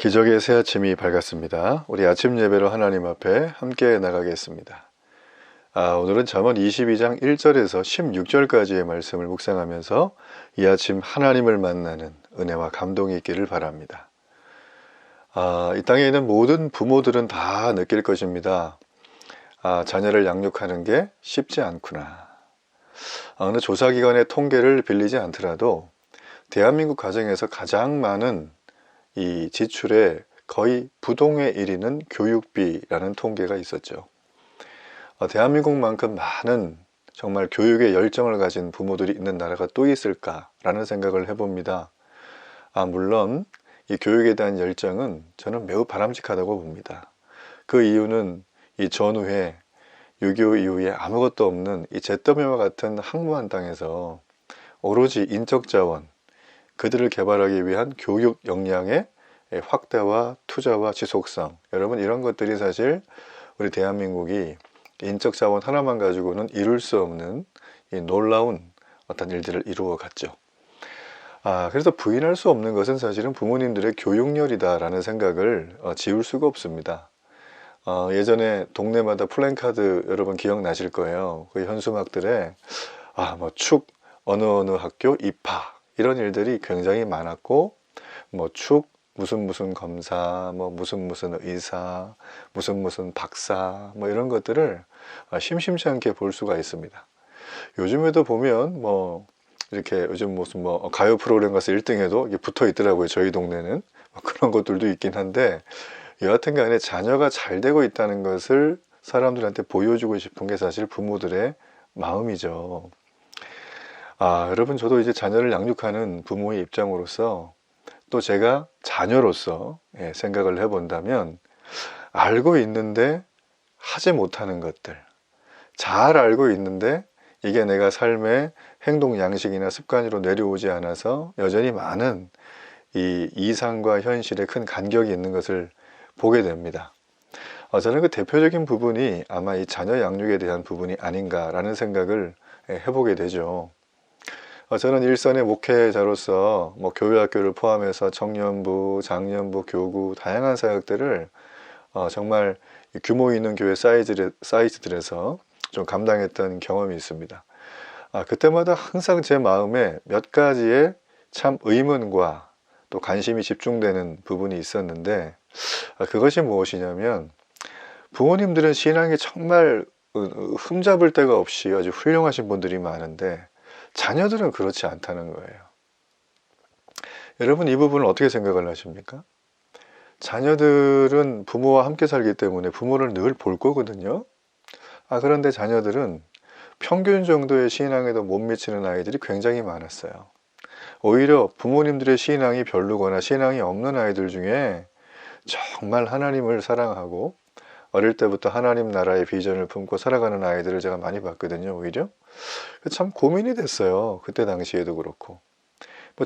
기적의 새 아침이 밝았습니다. 우리 아침 예배로 하나님 앞에 함께 나가겠습니다. 오늘은 잠언 22장 1절에서 16절까지의 말씀을 묵상하면서 이 아침 하나님을 만나는 은혜와 감동이 있기를 바랍니다. 이 땅에 있는 모든 부모들은 다 느낄 것입니다. 자녀를 양육하는 게 쉽지 않구나. 어느 조사기관의 통계를 빌리지 않더라도 대한민국 가정에서 가장 많은 이 지출의 거의 부동의 1위는 교육비라는 통계가 있었죠. 대한민국만큼 많은 정말 교육에 열정을 가진 부모들이 있는 나라가 또 있을까라는 생각을 해봅니다. 물론 이 교육에 대한 열정은 저는 매우 바람직하다고 봅니다. 그 이유는 이 전후에 6.25 이후에 아무것도 없는 이 잿더미와 같은 항무한 땅에서 오로지 인적 자원, 그들을 개발하기 위한 교육 역량의 확대와 투자와 지속성, 여러분 이런 것들이 사실 우리 대한민국이 인적 자원 하나만 가지고는 이룰 수 없는 이 놀라운 어떤 일들을 이루어 갔죠. 그래서 부인할 수 없는 것은 사실은 부모님들의 교육열이다 라는 생각을 지울 수가 없습니다. 예전에 동네마다 플랜카드 여러분 기억나실 거예요. 그 현수막들에 축 어느 학교 입학 이런 일들이 굉장히 많았고, 축 무슨 검사, 무슨 의사, 무슨 박사, 이런 것들을 심심치 않게 볼 수가 있습니다. 요즘에도 보면 이렇게 요즘 무슨 가요 프로그램 가서 1등해도 이게 붙어 있더라고요. 저희 동네는 그런 것들도 있긴 한데, 여하튼 간에 자녀가 잘 되고 있다는 것을 사람들한테 보여주고 싶은 게 사실 부모들의 마음이죠. 여러분, 저도 이제 자녀를 양육하는 부모의 입장으로서 또 제가 자녀로서 생각을 해본다면, 알고 있는데 하지 못하는 것들, 잘 알고 있는데 이게 내가 삶의 행동 양식이나 습관으로 내려오지 않아서 여전히 많은 이 이상과 현실에 큰 간격이 있는 것을 보게 됩니다. 저는 그 대표적인 부분이 아마 이 자녀 양육에 대한 부분이 아닌가라는 생각을 해보게 되죠. 저는 일선의 목회자로서 교회학교를 포함해서 청년부, 장년부, 교구 다양한 사역들을 정말 규모 있는 교회 사이즈들에서 좀 감당했던 경험이 있습니다. 그때마다 항상 제 마음에 몇 가지의 참 의문과 또 관심이 집중되는 부분이 있었는데, 그것이 무엇이냐면, 부모님들은 신앙이 정말 흠잡을 데가 없이 아주 훌륭하신 분들이 많은데 자녀들은 그렇지 않다는 거예요. 여러분, 이 부분을 어떻게 생각을 하십니까? 자녀들은 부모와 함께 살기 때문에 부모를 늘 볼 거거든요. 그런데 자녀들은 평균 정도의 신앙에도 못 미치는 아이들이 굉장히 많았어요. 오히려 부모님들의 신앙이 별로거나 신앙이 없는 아이들 중에 정말 하나님을 사랑하고 어릴 때부터 하나님 나라의 비전을 품고 살아가는 아이들을 제가 많이 봤거든요. 오히려 참 고민이 됐어요. 그때 당시에도 그렇고,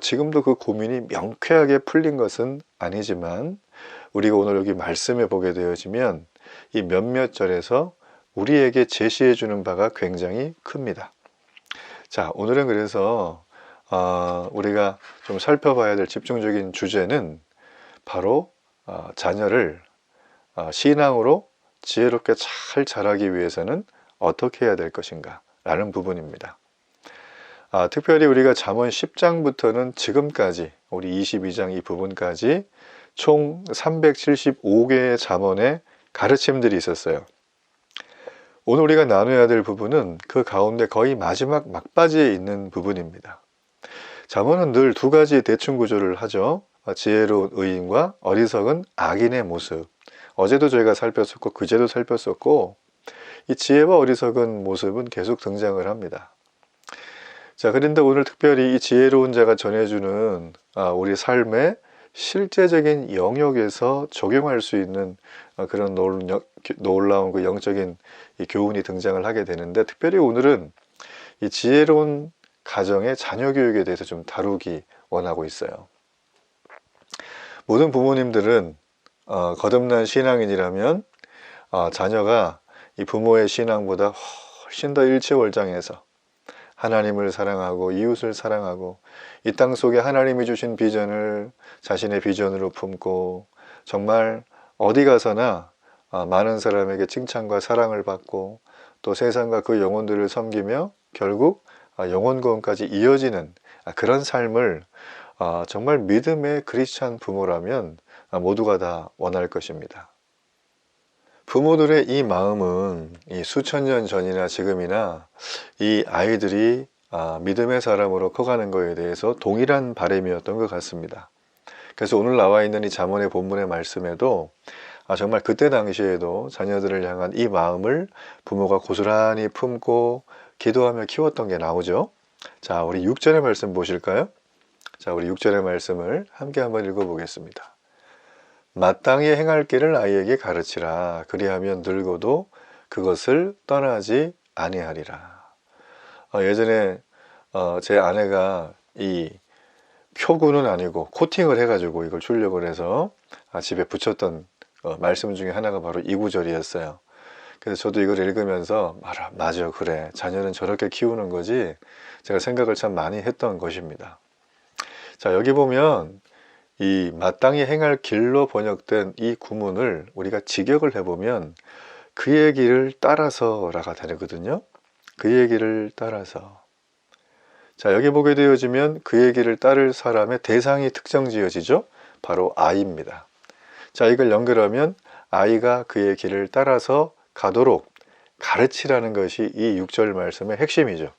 지금도 그 고민이 명쾌하게 풀린 것은 아니지만, 우리가 오늘 여기 말씀해 보게 되어지면 이 몇몇 절에서 우리에게 제시해 주는 바가 굉장히 큽니다. 자, 오늘은 그래서 우리가 좀 살펴봐야 될 집중적인 주제는 바로 자녀를 신앙으로 지혜롭게 잘 자라기 위해서는 어떻게 해야 될 것인가 라는 부분입니다. 특별히 우리가 잠언 10장부터는 지금까지 우리 22장 이 부분까지 총 375개의 잠언의 가르침들이 있었어요. 오늘 우리가 나눠야 될 부분은 그 가운데 거의 마지막 막바지에 있는 부분입니다. 잠언은 늘 두 가지 대충 구조를 하죠. 지혜로운 의인과 어리석은 악인의 모습. 어제도 저희가 살폈었고 그제도 살폈었고, 이 지혜와 어리석은 모습은 계속 등장을 합니다. 자, 그런데 오늘 특별히 이 지혜로운 자가 전해주는 우리 삶의 실제적인 영역에서 적용할 수 있는 그런 놀라운 그 영적인 이 교훈이 등장을 하게 되는데, 특별히 오늘은 이 지혜로운 가정의 자녀 교육에 대해서 좀 다루기 원하고 있어요. 모든 부모님들은 거듭난 신앙인이라면 자녀가 이 부모의 신앙보다 훨씬 더 일체월장해서 하나님을 사랑하고 이웃을 사랑하고 이 땅 속에 하나님이 주신 비전을 자신의 비전으로 품고 정말 어디 가서나 많은 사람에게 칭찬과 사랑을 받고 또 세상과 그 영혼들을 섬기며 결국 영혼 구원까지 이어지는 그런 삶을 정말 믿음의 크리스찬 부모라면 모두가 다 원할 것입니다. 부모들의 이 마음은 이 수천 년 전이나 지금이나 이 아이들이 믿음의 사람으로 커가는 것에 대해서 동일한 바람이었던 것 같습니다. 그래서 오늘 나와 있는 이 잠언의 본문의 말씀에도 정말 그때 당시에도 자녀들을 향한 이 마음을 부모가 고스란히 품고 기도하며 키웠던 게 나오죠. 자, 우리 6절의 말씀 보실까요? 자, 우리 6절의 말씀을 함께 한번 읽어보겠습니다. 마땅히 행할 길을 아이에게 가르치라. 그리하면 늙어도 그것을 떠나지 아니하리라. 예전에 제 아내가 이 표구는 아니고 코팅을 해가지고 이걸 출력을 해서 집에 붙였던 말씀 중에 하나가 바로 이 구절이었어요. 그래서 저도 이걸 읽으면서 맞아, 그래, 자녀는 저렇게 키우는 거지, 제가 생각을 참 많이 했던 것입니다. 자, 여기 보면 이 마땅히 행할 길로 번역된 이 구문을 우리가 직역을 해보면 그의 길을 따라서라가 되거든요. 그의 길을 따라서. 자, 여기 보게 되어지면 그의 길을 따를 사람의 대상이 특정 지어지죠. 바로 아이입니다. 자, 이걸 연결하면 아이가 그의 길을 따라서 가도록 가르치라는 것이 이 6절 말씀의 핵심이죠.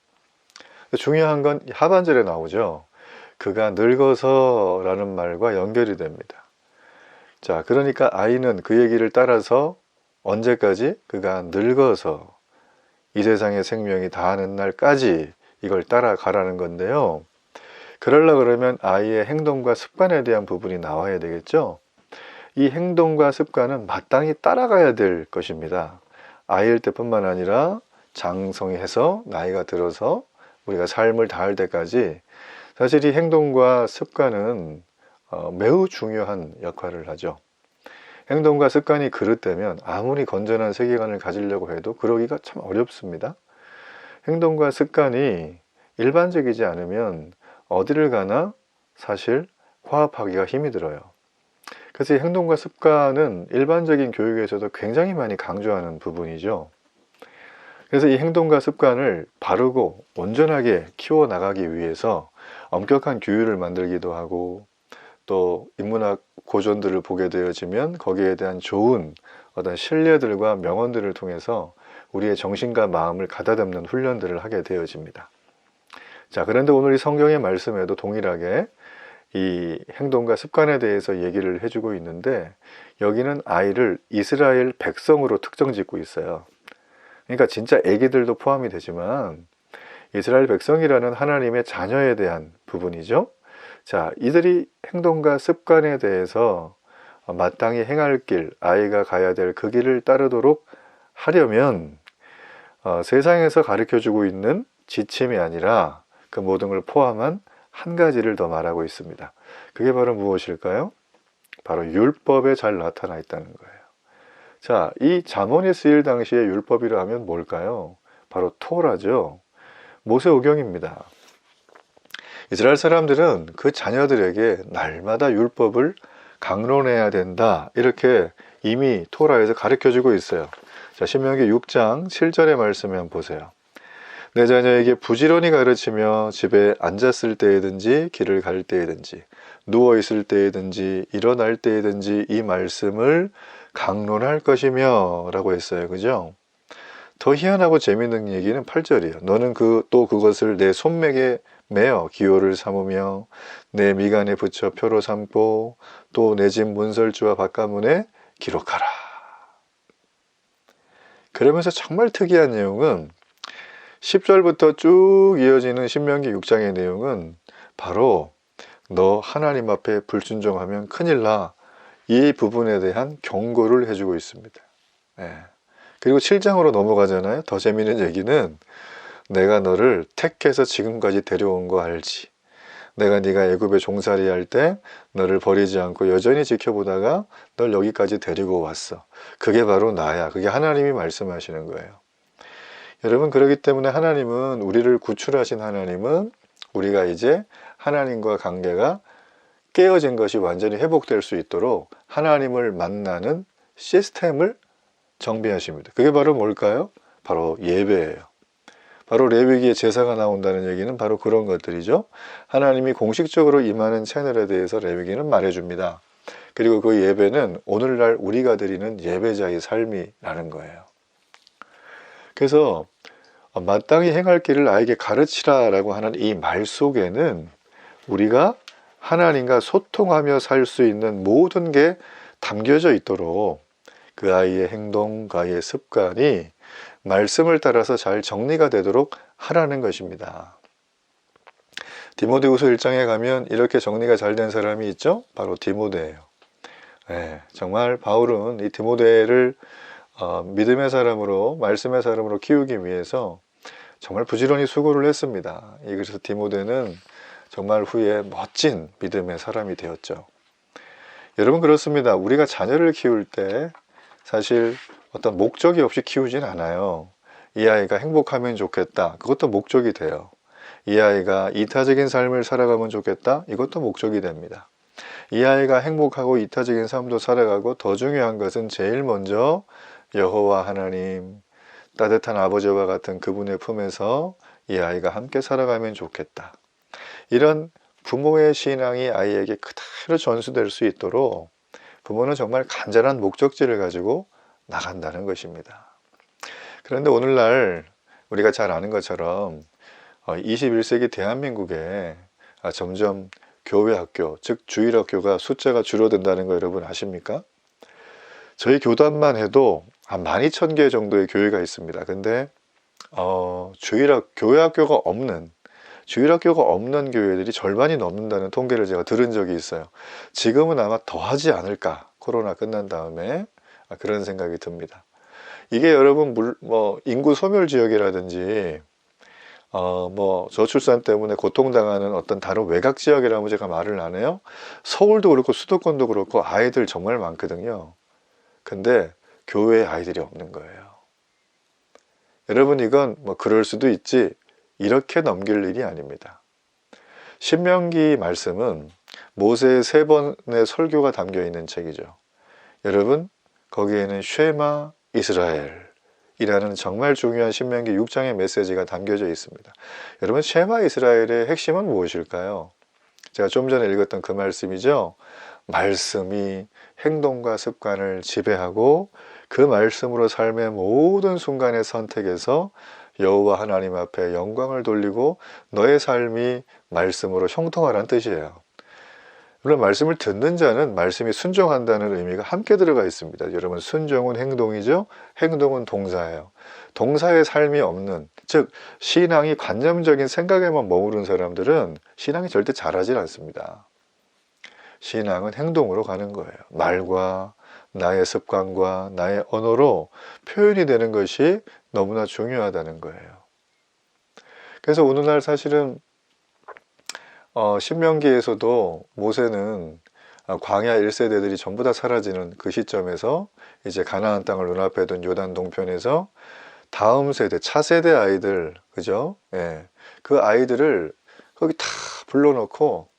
중요한 건 하반절에 나오죠. 그가 늙어서 라는 말과 연결이 됩니다. 자, 그러니까 아이는 그의 길을 따라서 언제까지? 그가 늙어서 이 세상의 생명이 다하는 날까지 이걸 따라가라는 건데요. 그러려고 그러면 아이의 행동과 습관에 대한 부분이 나와야 되겠죠. 이 행동과 습관은 마땅히 따라가야 될 것입니다. 아이일 때뿐만 아니라 장성해서 나이가 들어서 우리가 삶을 다할 때까지 사실 이 행동과 습관은 매우 중요한 역할을 하죠. 행동과 습관이 그릇되면 아무리 건전한 세계관을 가지려고 해도 그러기가 참 어렵습니다. 행동과 습관이 일반적이지 않으면 어디를 가나 사실 화합하기가 힘이 들어요. 그래서 이 행동과 습관은 일반적인 교육에서도 굉장히 많이 강조하는 부분이죠. 그래서 이 행동과 습관을 바르고 온전하게 키워나가기 위해서 엄격한 규율을 만들기도 하고 또 인문학 고전들을 보게 되어지면 거기에 대한 좋은 어떤 신뢰들과 명언들을 통해서 우리의 정신과 마음을 가다듬는 훈련들을 하게 되어집니다. 자, 그런데 오늘 이 성경의 말씀에도 동일하게 이 행동과 습관에 대해서 얘기를 해주고 있는데 여기는 아이를 이스라엘 백성으로 특정 짓고 있어요. 그러니까 진짜 애기들도 포함이 되지만 이스라엘 백성이라는 하나님의 자녀에 대한 부분이죠. 자, 이들이 행동과 습관에 대해서 마땅히 행할 길, 아이가 가야 될 그 길을 따르도록 하려면 세상에서 가르쳐주고 있는 지침이 아니라 그 모든 걸 포함한 한 가지를 더 말하고 있습니다. 그게 바로 무엇일까요? 바로 율법에 잘 나타나 있다는 거예요. 자, 이 잠언이 쓰일 당시에 율법이라 하면 뭘까요? 바로 토라죠. 모세오경입니다. 이스라엘 사람들은 그 자녀들에게 날마다 율법을 강론해야 된다, 이렇게 이미 토라에서 가르쳐주고 있어요. 자, 신명기 6장 7절의 말씀 한번 보세요. 내 자녀에게 부지런히 가르치며 집에 앉았을 때에든지 길을 갈 때에든지 누워있을 때에든지 일어날 때에든지 이 말씀을 강론할 것이며 라고 했어요. 그죠? 더 희한하고 재미있는 얘기는 8절이에요. 너는 또 그것을 내 손맥에 매어 기호를 삼으며 내 미간에 붙여 표로 삼고 또 내 집 문설주와 바깥문에 기록하라. 그러면서 정말 특이한 내용은 10절부터 쭉 이어지는 신명기 6장의 내용은 바로 너 하나님 앞에 불순종하면 큰일 나, 이 부분에 대한 경고를 해주고 있습니다. 그리고 7장으로 넘어가잖아요. 더 재미있는 얘기는 내가 너를 택해서 지금까지 데려온 거 알지? 내가 네가 애굽에 종살이 할 때 너를 버리지 않고 여전히 지켜보다가 널 여기까지 데리고 왔어. 그게 바로 나야. 그게 하나님이 말씀하시는 거예요. 여러분, 그렇기 때문에 하나님은, 우리를 구출하신 하나님은 우리가 이제 하나님과 관계가 깨어진 것이 완전히 회복될 수 있도록 하나님을 만나는 시스템을 정비하십니다. 그게 바로 뭘까요? 바로 예배예요. 바로 레위기에 제사가 나온다는 얘기는 바로 그런 것들이죠. 하나님이 공식적으로 임하는 채널에 대해서 레위기는 말해줍니다. 그리고 그 예배는 오늘날 우리가 드리는 예배자의 삶이라는 거예요. 그래서 마땅히 행할 길을 아이에게 가르치라 라고 하는 이 말 속에는 우리가 하나님과 소통하며 살 수 있는 모든 게 담겨져 있도록 그 아이의 행동, 그 아이의 습관이 말씀을 따라서 잘 정리가 되도록 하라는 것입니다. 디모데후서 1장에 가면 이렇게 정리가 잘 된 사람이 있죠? 바로 디모데예요. 네, 정말 바울은 이 디모데를 믿음의 사람으로, 말씀의 사람으로 키우기 위해서 정말 부지런히 수고를 했습니다. 그래서 디모데는 정말 후에 멋진 믿음의 사람이 되었죠. 여러분, 그렇습니다. 우리가 자녀를 키울 때 사실 어떤 목적이 없이 키우진 않아요. 이 아이가 행복하면 좋겠다. 그것도 목적이 돼요. 이 아이가 이타적인 삶을 살아가면 좋겠다. 이것도 목적이 됩니다. 이 아이가 행복하고 이타적인 삶도 살아가고 더 중요한 것은 제일 먼저 여호와 하나님, 따뜻한 아버지와 같은 그분의 품에서 이 아이가 함께 살아가면 좋겠다. 이런 부모의 신앙이 아이에게 그대로 전수될 수 있도록 부모는 정말 간절한 목적지를 가지고 나간다는 것입니다. 그런데 오늘날 우리가 잘 아는 것처럼 21세기 대한민국에 점점 교회 학교, 즉 주일학교가 숫자가 줄어든다는 거 여러분 아십니까? 저희 교단만 해도 한 12,000개 정도의 교회가 있습니다. 근데 교회 학교가 없는 주일학교가 없는 교회들이 절반이 넘는다는 통계를 제가 들은 적이 있어요. 지금은 아마 더 하지 않을까, 코로나 끝난 다음에. 그런 생각이 듭니다. 이게 여러분 인구 소멸 지역이라든지 저출산 때문에 고통당하는 어떤 다른 외곽 지역이라고 제가 말을 안 해요. 서울도 그렇고 수도권도 그렇고 아이들 정말 많거든요. 근데 교회에 아이들이 없는 거예요. 여러분, 이건 그럴 수도 있지 이렇게 넘길 일이 아닙니다. 신명기 말씀은 모세의 3번의 설교가 담겨 있는 책이죠. 여러분, 거기에는 쉐마 이스라엘이라는 정말 중요한 신명기 6장의 메시지가 담겨져 있습니다. 여러분, 쉐마 이스라엘의 핵심은 무엇일까요? 제가 좀 전에 읽었던 그 말씀이죠. 말씀이 행동과 습관을 지배하고 그 말씀으로 삶의 모든 순간의 선택에서 여호와 하나님 앞에 영광을 돌리고 너의 삶이 말씀으로 형통하라는 뜻이에요. 물론 말씀을 듣는 자는 말씀이 순종한다는 의미가 함께 들어가 있습니다. 여러분, 순종은 행동이죠. 행동은 동사예요. 동사의 삶이 없는, 즉 신앙이 관념적인 생각에만 머무른 사람들은 신앙이 절대 잘하지 않습니다. 신앙은 행동으로 가는 거예요. 말과 나의 습관과 나의 언어로 표현이 되는 것이 너무나 중요하다는 거예요. 그래서 오늘날 사실은 신명기에서도 모세는 광야 1세대들이 전부 다 사라지는 그 시점에서 이제 가나안 땅을 눈앞에 둔 요단 동편에서 다음 세대, 차세대 아이들, 그죠? 예. 그 아이들을 거기 다 불러놓고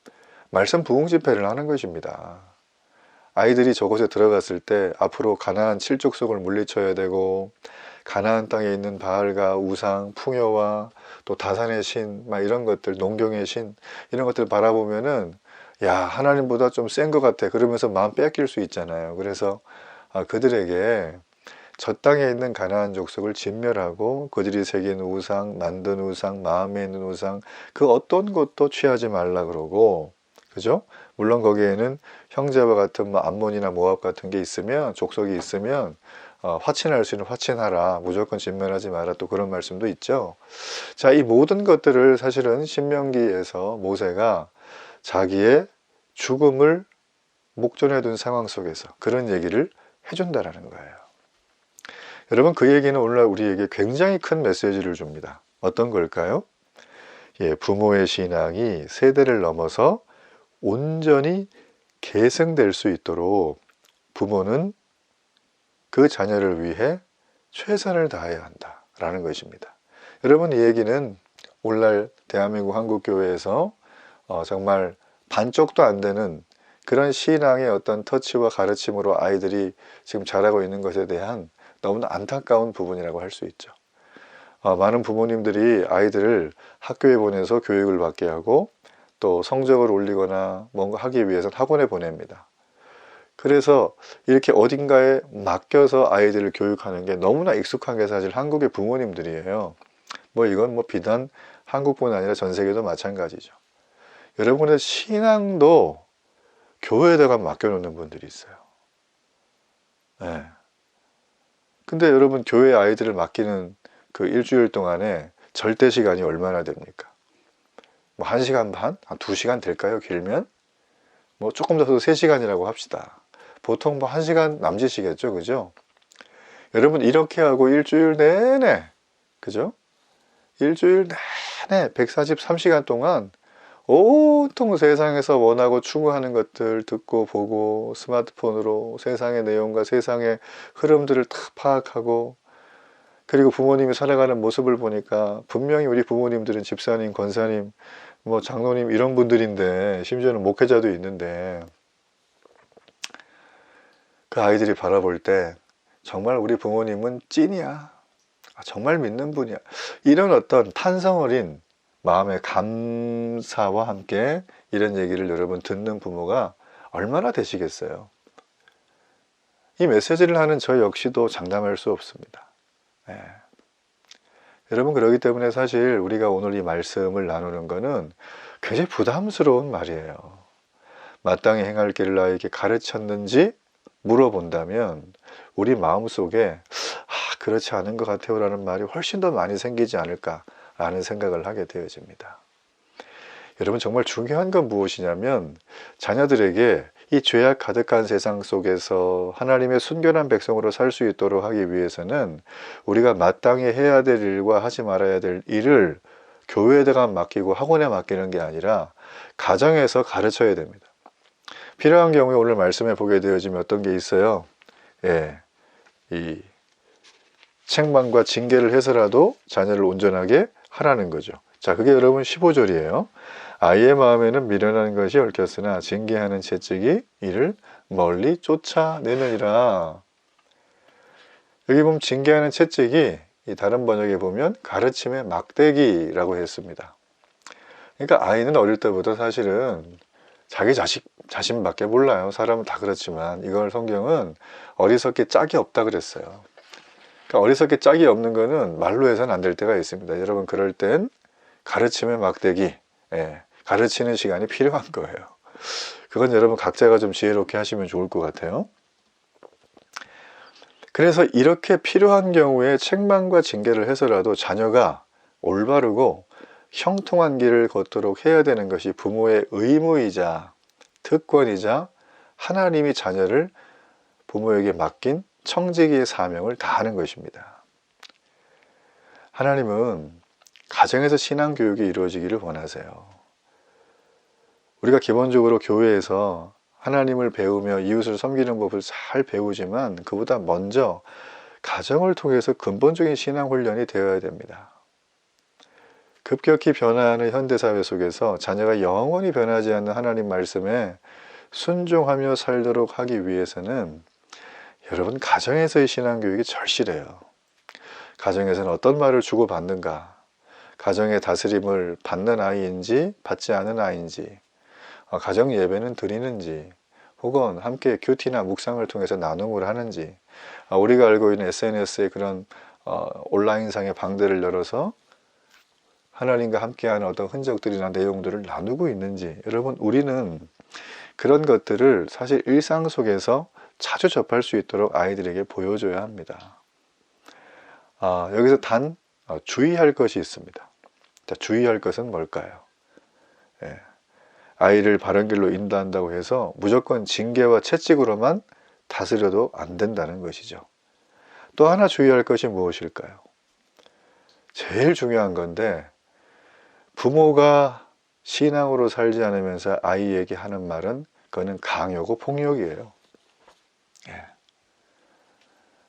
말씀 부흥 집회를 하는 것입니다. 아이들이 저곳에 들어갔을 때 앞으로 가나안 7족속을 물리쳐야 되고 가나안 땅에 있는 바알과 우상, 풍요와 또 다산의 신, 막 이런 것들, 농경의 신, 이런 것들 바라보면은 야, 하나님보다 좀 센 것 같아. 그러면서 마음 뺏길 수 있잖아요. 그래서 그들에게 저 땅에 있는 가나안 족속을 진멸하고 그들이 새긴 우상, 만든 우상, 마음에 있는 우상, 그 어떤 것도 취하지 말라 그러고, 그죠? 물론 거기에는 형제와 같은 암몬이나 모압 같은 게 있으면, 족속이 있으면 화친할 수 있는 화친하라, 무조건 진멸하지 마라, 또 그런 말씀도 있죠. 자, 이 모든 것들을 사실은 신명기에서 모세가 자기의 죽음을 목전에 둔 상황 속에서 그런 얘기를 해준다라는 거예요. 여러분, 그 얘기는 오늘날 우리에게 굉장히 큰 메시지를 줍니다. 어떤 걸까요? 부모의 신앙이 세대를 넘어서 온전히 계승될 수 있도록 부모는 그 자녀를 위해 최선을 다해야 한다라는 것입니다. 여러분, 이 얘기는 오늘날 대한민국 한국교회에서 정말 반쪽도 안 되는 그런 신앙의 어떤 터치와 가르침으로 아이들이 지금 자라고 있는 것에 대한 너무나 안타까운 부분이라고 할 수 있죠. 많은 부모님들이 아이들을 학교에 보내서 교육을 받게 하고 또 성적을 올리거나 뭔가 하기 위해서는 학원에 보냅니다. 그래서 이렇게 어딘가에 맡겨서 아이들을 교육하는 게 너무나 익숙한 게 사실 한국의 부모님들이에요. 이건 비단 한국뿐 아니라 전 세계도 마찬가지죠. 여러분의 신앙도 교회에다가 맡겨놓는 분들이 있어요. 네. 근데 여러분 교회 아이들을 맡기는 그 일주일 동안에 절대 시간이 얼마나 됩니까? 1시간 반? 2시간 될까요? 길면? 조금 더 3시간이라고 합시다. 보통 1시간 남짓이겠죠, 그죠? 여러분 이렇게 하고 일주일 내내, 그죠? 일주일 내내 143시간 동안 온통 세상에서 원하고 추구하는 것들 듣고 보고 스마트폰으로 세상의 내용과 세상의 흐름들을 다 파악하고, 그리고 부모님이 살아가는 모습을 보니까 분명히 우리 부모님들은 집사님, 권사님, 장로님 이런 분들인데, 심지어는 목회자도 있는데, 그 아이들이 바라볼 때 정말 우리 부모님은 찐이야, 정말 믿는 분이야, 이런 어떤 탄성 어린 마음의 감사와 함께 이런 얘기를 여러분 듣는 부모가 얼마나 되시겠어요? 이 메시지를 하는 저 역시도 장담할 수 없습니다. 네. 여러분 그렇기 때문에 사실 우리가 오늘 이 말씀을 나누는 것은 굉장히 부담스러운 말이에요. 마땅히 행할 길을 나에게 가르쳤는지 물어본다면 우리 마음속에 그렇지 않은 것 같아요 라는 말이 훨씬 더 많이 생기지 않을까 라는 생각을 하게 되어집니다. 여러분 정말 중요한 건 무엇이냐면, 자녀들에게 이 죄악 가득한 세상 속에서 하나님의 순결한 백성으로 살 수 있도록 하기 위해서는 우리가 마땅히 해야 될 일과 하지 말아야 될 일을 교회에다가 맡기고 학원에 맡기는 게 아니라 가정에서 가르쳐야 됩니다. 필요한 경우에 오늘 말씀해 보게 되어지면 어떤 게 있어요? 이 책망과 징계를 해서라도 자녀를 온전하게 하라는 거죠. 자, 그게 여러분 15절이에요. 아이의 마음에는 미련한 것이 얽혔으나 징계하는 채찍이 이를 멀리 쫓아내느니라. 여기 보면 징계하는 채찍이 이 다른 번역에 보면 가르침의 막대기라고 했습니다. 그러니까 아이는 어릴 때부터 사실은 자기 자신밖에 몰라요. 사람은 다 그렇지만 이걸 성경은 어리석게 짝이 없다 그랬어요. 그러니까 어리석게 짝이 없는 거는 말로 해서는 안 될 때가 있습니다. 여러분 그럴 땐 가르침의 막대기, 가르치는 시간이 필요한 거예요. 그건 여러분 각자가 좀 지혜롭게 하시면 좋을 것 같아요. 그래서 이렇게 필요한 경우에 책망과 징계를 해서라도 자녀가 올바르고 형통한 길을 걷도록 해야 되는 것이 부모의 의무이자 특권이자 하나님이 자녀를 부모에게 맡긴 청지기의 사명을 다하는 것입니다. 하나님은 가정에서 신앙교육이 이루어지기를 원하세요. 우리가 기본적으로 교회에서 하나님을 배우며 이웃을 섬기는 법을 잘 배우지만 그보다 먼저 가정을 통해서 근본적인 신앙 훈련이 되어야 됩니다. 급격히 변화하는 현대사회 속에서 자녀가 영원히 변하지 않는 하나님 말씀에 순종하며 살도록 하기 위해서는 여러분 가정에서의 신앙교육이 절실해요. 가정에서는 어떤 말을 주고받는가, 가정의 다스림을 받는 아이인지 받지 않은 아이인지, 가정 예배는 드리는지, 혹은 함께 큐티나 묵상을 통해서 나눔을 하는지, 우리가 알고 있는 SNS의 그런 온라인상의 방들을 열어서 하나님과 함께하는 어떤 흔적들이나 내용들을 나누고 있는지, 여러분 우리는 그런 것들을 사실 일상 속에서 자주 접할 수 있도록 아이들에게 보여줘야 합니다. 여기서 단 주의할 것이 있습니다. 자, 주의할 것은 뭘까요? 아이를 바른 길로 인도한다고 해서 무조건 징계와 채찍으로만 다스려도 안 된다는 것이죠. 또 하나 주의할 것이 무엇일까요? 제일 중요한 건데, 부모가 신앙으로 살지 않으면서 아이에게 하는 말은 그거는 강요고 폭력이에요.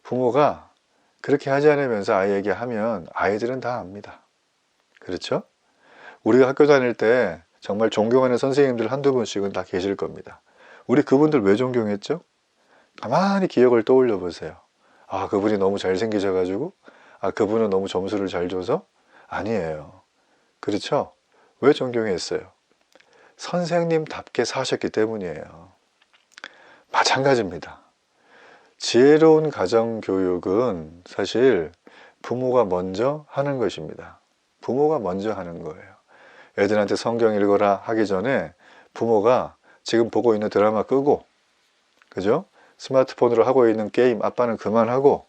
부모가 그렇게 하지 않으면서 아이에게 하면 아이들은 다 압니다. 그렇죠? 우리가 학교 다닐 때 정말 존경하는 선생님들 한두 분씩은 다 계실 겁니다. 우리 그분들 왜 존경했죠? 가만히 기억을 떠올려 보세요. 아, 그분이 너무 잘생기셔가지고, 아, 그분은 너무 점수를 잘 줘서? 아니에요. 그렇죠? 왜 존경했어요? 선생님답게 사셨기 때문이에요. 마찬가지입니다. 지혜로운 가정교육은 사실 부모가 먼저 하는 것입니다. 부모가 먼저 하는 거예요. 애들한테 성경 읽어라 하기 전에 부모가 지금 보고 있는 드라마 끄고, 그죠? 스마트폰으로 하고 있는 게임 아빠는 그만하고,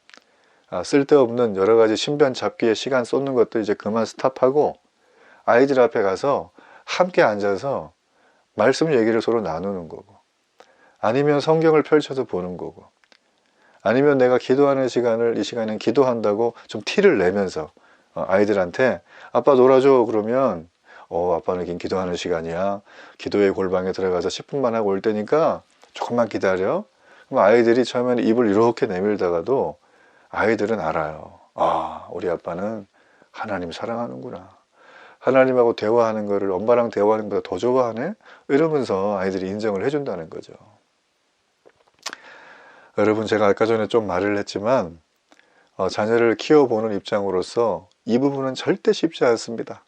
쓸데없는 여러 가지 신변 잡기에 시간 쏟는 것도 이제 그만 스탑하고, 아이들 앞에 가서 함께 앉아서 말씀 얘기를 서로 나누는 거고, 아니면 성경을 펼쳐서 보는 거고, 아니면 내가 기도하는 시간을 이 시간엔 기도한다고 좀 티를 내면서 아이들한테 아빠 놀아줘 그러면 아빠는 긴 기도하는 시간이야. 기도의 골방에 들어가서 10분만 하고 올 테니까 조금만 기다려. 그럼 아이들이 처음에는 입을 이렇게 내밀다가도 아이들은 알아요. 아, 우리 아빠는 하나님 사랑하는구나. 하나님하고 대화하는 거를 엄마랑 대화하는 것보다 더 좋아하네? 이러면서 아이들이 인정을 해준다는 거죠. 여러분, 제가 아까 전에 좀 말을 했지만 자녀를 키워보는 입장으로서 이 부분은 절대 쉽지 않습니다.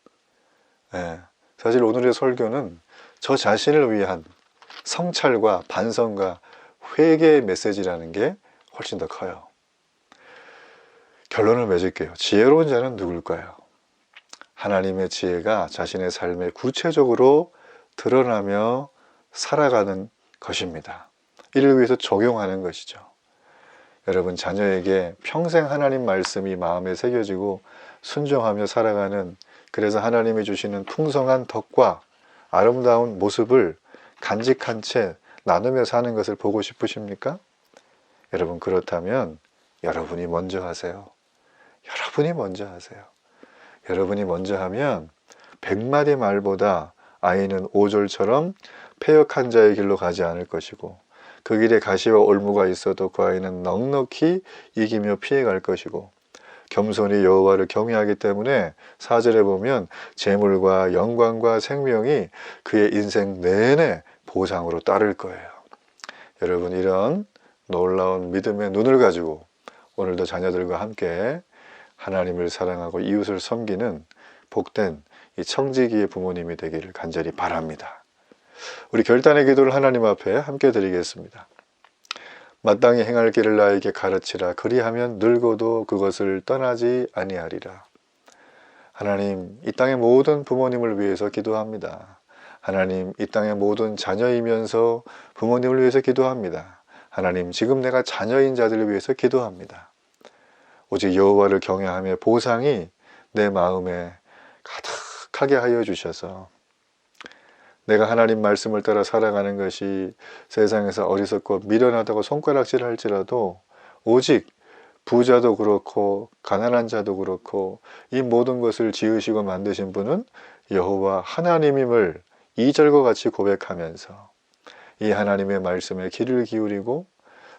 사실 오늘의 설교는 저 자신을 위한 성찰과 반성과 회개의 메시지라는 게 훨씬 더 커요. 결론을 맺을게요. 지혜로운 자는 누굴까요? 하나님의 지혜가 자신의 삶에 구체적으로 드러나며 살아가는 것입니다. 이를 위해서 적용하는 것이죠. 여러분, 자녀에게 평생 하나님 말씀이 마음에 새겨지고 순종하며 살아가는, 그래서 하나님이 주시는 풍성한 덕과 아름다운 모습을 간직한 채 나누며 사는 것을 보고 싶으십니까? 여러분, 그렇다면 여러분이 먼저 하세요. 여러분이 먼저 하세요. 여러분이 먼저 하면 100마디 말보다 아이는 5절처럼 패역한 자의 길로 가지 않을 것이고, 그 길에 가시와 올무가 있어도 그 아이는 넉넉히 이기며 피해갈 것이고, 겸손히 여호와를 경외하기 때문에 4절에 보면 재물과 영광과 생명이 그의 인생 내내 보상으로 따를 거예요. 여러분, 이런 놀라운 믿음의 눈을 가지고 오늘도 자녀들과 함께 하나님을 사랑하고 이웃을 섬기는 복된 이 청지기의 부모님이 되기를 간절히 바랍니다. 우리 결단의 기도를 하나님 앞에 함께 드리겠습니다. 마땅히 행할 길을 나에게 가르치라. 그리하면 늙어도 그것을 떠나지 아니하리라. 하나님, 이 땅의 모든 부모님을 위해서 기도합니다. 하나님, 이 땅의 모든 자녀이면서 부모님을 위해서 기도합니다. 하나님, 지금 내가 자녀인 자들을 위해서 기도합니다. 오직 여호와를 경외하며 보상이 내 마음에 가득하게 하여 주셔서 내가 하나님 말씀을 따라 살아가는 것이 세상에서 어리석고 미련하다고 손가락질 할지라도 오직 부자도 그렇고 가난한 자도 그렇고 이 모든 것을 지으시고 만드신 분은 여호와 하나님임을 2절과 같이 고백하면서 이 하나님의 말씀에 귀를 기울이고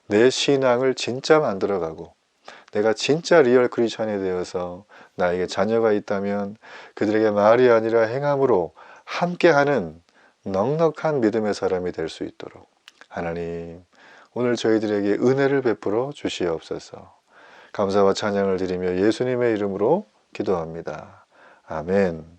내 신앙을 진짜 만들어가고 내가 진짜 리얼 크리스천이 되어서 나에게 자녀가 있다면 그들에게 말이 아니라 행함으로 함께하는 넉넉한 믿음의 사람이 될 수 있도록 하나님, 오늘 저희들에게 은혜를 베풀어 주시옵소서. 감사와 찬양을 드리며 예수님의 이름으로 기도합니다. 아멘.